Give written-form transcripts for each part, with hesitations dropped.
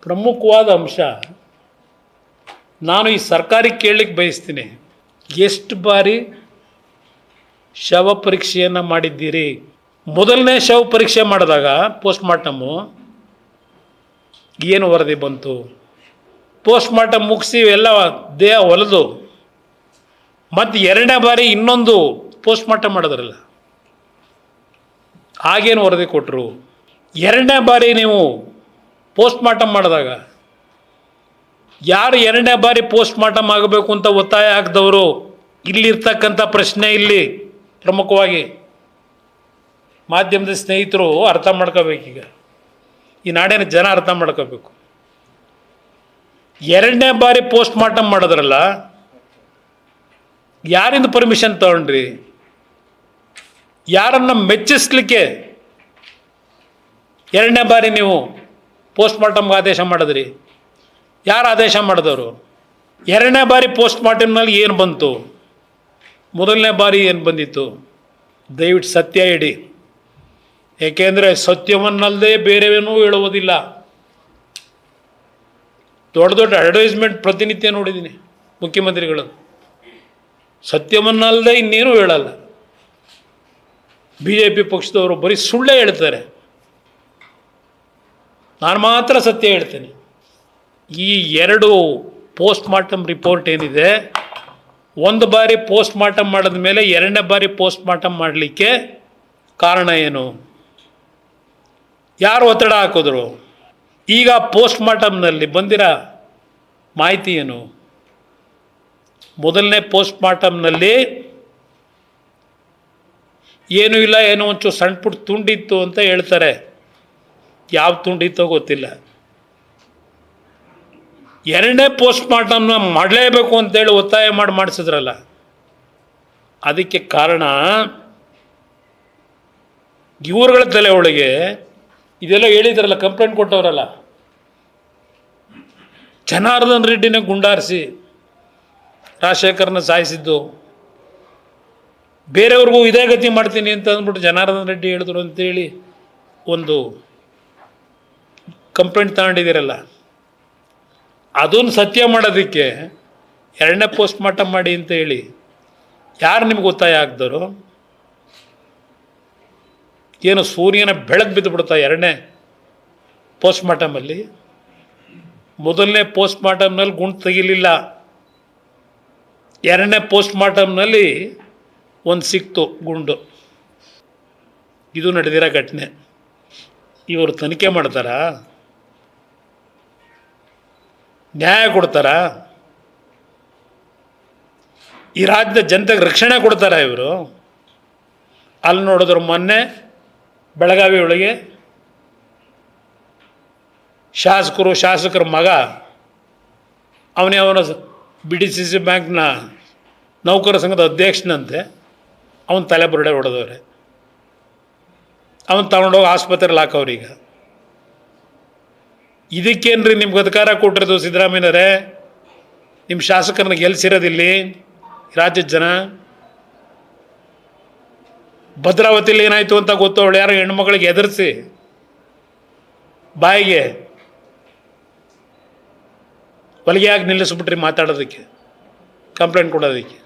ಪ್ರಮುಖವಾದ ಅಂಶ ನಾನು ಈ ಸರ್ಕಾರಕ್ಕೆ ಕೇಳಲಿಕ್ಕೆ ಬಯಸ್ತೀನಿ. ಎಷ್ಟು ಬಾರಿ ಶವ ಪರೀಕ್ಷೆಯನ್ನು ಮಾಡಿದ್ದೀರಿ? ಮೊದಲನೇ ಶವ ಪರೀಕ್ಷೆ ಮಾಡಿದಾಗ ಪೋಸ್ಟ್ ಮಾರ್ಟಮು ಏನು ವರದಿ ಬಂತು? ಪೋಸ್ಟ್ ಮಾರ್ಟಮ್ ಮುಗಿಸಿ ಎಲ್ಲ ದೇಹ ಹೊಲಿದು ಮತ್ತು ಎರಡನೇ ಬಾರಿ ಇನ್ನೊಂದು ಪೋಸ್ಟ್ ಮಾರ್ಟಮ್ ಮಾಡಿದ್ರಲ್ಲ, ಆಗೇನು ವರದಿ ಕೊಟ್ಟರು? ಎರಡನೇ ಬಾರಿ ನೀವು ಪೋಸ್ಟ್ ಮಾರ್ಟಮ್ ಮಾಡಿದಾಗ ಯಾರು ಎರಡನೇ ಬಾರಿ ಪೋಸ್ಟ್ ಮಾರ್ಟಮ್ ಆಗಬೇಕು ಅಂತ ಒತ್ತಾಯ ಹಾಕಿದವರು? ಇಲ್ಲಿರ್ತಕ್ಕಂಥ ಪ್ರಶ್ನೆ ಇಲ್ಲಿ ಪ್ರಮುಖವಾಗಿ ಮಾಧ್ಯಮದ ಸ್ನೇಹಿತರು ಅರ್ಥ ಮಾಡ್ಕೋಬೇಕೀಗ. ಈ ನಾಡಿನ ಜನ ಅರ್ಥ ಮಾಡ್ಕೋಬೇಕು. ಎರಡನೇ ಬಾರಿ ಪೋಸ್ಟ್ ಮಾರ್ಟಮ್ ಮಾಡಿದ್ರಲ್ಲ, ಯಾರಿಂದ ಪರ್ಮಿಷನ್ ತಗೊಂಡ್ರಿ? ಯಾರನ್ನು ಮೆಚ್ಚಿಸ್ಲಿಕ್ಕೆ ಎರಡನೇ ಬಾರಿ ನೀವು ಪೋಸ್ಟ್ ಮಾರ್ಟಮ್ಗೆ ಆದೇಶ ಮಾಡಿದ್ರಿ? ಯಾರು ಆದೇಶ ಮಾಡಿದವರು? ಎರಡನೇ ಬಾರಿ ಪೋಸ್ಟ್ ಮಾರ್ಟಮ್ನಲ್ಲಿ ಏನು ಬಂತು? ಮೊದಲನೇ ಬಾರಿ ಏನು ಬಂದಿತ್ತು? ದಯವಿಟ್ಟು ಸತ್ಯ ಇಡಿ. ಏಕೆಂದರೆ ಸತ್ಯವನ್ನಲ್ಲದೆ ಬೇರೆವೇನೂ ಹೇಳುವುದಿಲ್ಲ. ದೊಡ್ಡ ದೊಡ್ಡ ಅಡ್ವರ್ಟೈಸ್ಮೆಂಟ್ ಪ್ರತಿನಿತ್ಯ ನೋಡಿದ್ದೀನಿ ಮುಖ್ಯಮಂತ್ರಿಗಳು. ಸತ್ಯವನ್ನಲ್ಲದೆ ಇನ್ನೇನು ಹೇಳಲ್ಲ. BJP ಪಕ್ಷದವರು ಬರೀ ಸುಳ್ಳೇ ಹೇಳ್ತಾರೆ, ನಾನು ಮಾತ್ರ ಸತ್ಯ ಹೇಳ್ತೇನೆ. ಈ ಎರಡು ಪೋಸ್ಟ್ ಮಾರ್ಟಮ್ ರಿಪೋರ್ಟ್ ಏನಿದೆ, ಒಂದು ಬಾರಿ ಪೋಸ್ಟ್ ಮಾರ್ಟಮ್ ಮಾಡಿದ ಮೇಲೆ ಎರಡನೇ ಬಾರಿ ಪೋಸ್ಟ್ ಮಾರ್ಟಮ್ ಮಾಡಲಿಕ್ಕೆ ಕಾರಣ ಏನು? ಯಾರು ಒತ್ತಡ ಹಾಕಿದ್ರು? ಈಗ ಪೋಸ್ಟ್ ಮಾರ್ಟಮ್ನಲ್ಲಿ ಬಂದಿರೋ ಮಾಹಿತಿ ಏನು? ಮೊದಲನೇ ಪೋಸ್ಟ್ ಮಾರ್ಟಮ್ನಲ್ಲಿ ಏನೂ ಇಲ್ಲ, ಏನೋ ಒಂಚೂರು ಸಣ್ಣ ಪುಟ್ಟ ತುಂಡಿತ್ತು ಅಂತ ಹೇಳ್ತಾರೆ. ಯಾವ ತುಂಡಿತ್ತೋ ಗೊತ್ತಿಲ್ಲ. ಎರಡನೇ ಪೋಸ್ಟ್ ಮಾರ್ಟಮ್ನ ಮಾಡಲೇಬೇಕು ಅಂತೇಳಿ ಒತ್ತಾಯ ಮಾಡಿಸಿದ್ರಲ್ಲ, ಅದಕ್ಕೆ ಕಾರಣ ಇವ್ರುಗಳ ತಲೆ ಒಳಗೆ ಇದೆಲ್ಲ ಹೇಳಿದ್ರಲ್ಲ, ಕಂಪ್ಲೇಂಟ್ ಕೊಟ್ಟವರಲ್ಲ, ಜನಾರ್ದನ್ ರೆಡ್ಡಿನ ಗುಂಡಾರಿಸಿ ರಾಜಶೇಖರ್ನ ಸಾಯಿಸಿದ್ದು, ಬೇರೆಯವ್ರಿಗೂ ಇದೇ ಗತಿ ಮಾಡ್ತೀನಿ ಅಂತ ಅಂದ್ಬಿಟ್ಟು ಜನಾರ್ದನ್ ರೆಡ್ಡಿ ಹೇಳಿದ್ರು ಅಂತೇಳಿ ಒಂದು ಕಂಪ್ಲೇಂಟ್ ತಗೊಂಡಿದ್ದೀರಲ್ಲ, ಅದನ್ನು ಸತ್ಯ ಮಾಡೋದಕ್ಕೆ ಎರಡನೇ ಪೋಸ್ಟ್ ಮಾರ್ಟಮ್ ಮಾಡಿ ಅಂತ ಹೇಳಿ ಯಾರು ನಿಮ್ಗೆ ಒತ್ತಾಯ ಹಾಕಿದವರು? ಏನು ಸೂರ್ಯನ ಬೆಳಕು ಬಿದ್ದು ಬಿಡ್ತಾ ಎರಡನೇ ಪೋಸ್ಟ್ ಮಾರ್ಟಮಲ್ಲಿ? ಮೊದಲನೇ ಪೋಸ್ಟ್ ಮಾರ್ಟಮ್ನಲ್ಲಿ ಗುಂಡು ತೆಗಿಲಿಲ್ಲ, ಎರಡನೇ ಪೋಸ್ಟ್ ಮಾರ್ಟಮ್ನಲ್ಲಿ ಒಂದು ಸಿಕ್ತು ಗುಂಡು. ಇದು ನಡೆದಿರೋ ಘಟನೆ. ಇವರು ತನಿಖೆ ಮಾಡ್ತಾರಾ? ನ್ಯಾಯ ಕೊಡ್ತಾರಾ? ಈ ರಾಜ್ಯದ ಜನತೆಗೆ ರಕ್ಷಣೆ ಕೊಡ್ತಾರಾ ಇವರು? ಅಲ್ಲಿ ನೋಡಿದ್ರು ಮೊನ್ನೆ ಬೆಳಗಾವಿ ಒಳಗೆ ಶಾಸಕರ ಮಗ ಅವನ BDCC ಬ್ಯಾಂಕ್ನ ನೌಕರ ಸಂಘದ ಅಧ್ಯಕ್ಷನಂತೆ, ಅವನ ತಲೆ ಬುರುಡೆ ಹೊಡೆದವ್ರೆ. ಅವನು ತಗೊಂಡೋಗಿ ಆಸ್ಪತ್ರೆಯಲ್ಲಿ ಹಾಕವ್ರೀಗ. ಇದಕ್ಕೇನ್ರಿ ನಿಮ್ಗೆ ಅಧಿಕಾರ ಕೊಟ್ಟಿರೋದು ಸಿದ್ದರಾಮಯ್ಯನವರೇ? ನಿಮ್ಮ ಶಾಸಕರನ್ನ ಗೆಲ್ಲಿಸಿರೋದಿಲ್ಲಿ ರಾಜ್ಯದ ಜನ. ಭದ್ರಾವತಿಯಲ್ಲಿ ಏನಾಯಿತು ಅಂತ ಗೊತ್ತು, ಅವಳು ಯಾರೋ ಹೆಣ್ಮಗಳಿಗೆ ಎದುರಿಸಿ ಬಾಯಿಗೆ ಹೊಲಿಗೆಯಾಗಿ ನಿಲ್ಲಿಸ್ಬಿಟ್ರಿ ಮಾತಾಡೋದಕ್ಕೆ, ಕಂಪ್ಲೇಂಟ್ ಕೊಡೋದಕ್ಕೆ.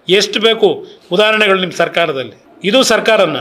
ಎಷ್ಟು ಬೇಕು ಉದಾಹರಣೆಗಳು ನಿಮ್ಮ ಸರ್ಕಾರದಲ್ಲಿ? ಇದು ಸರ್ಕಾರನ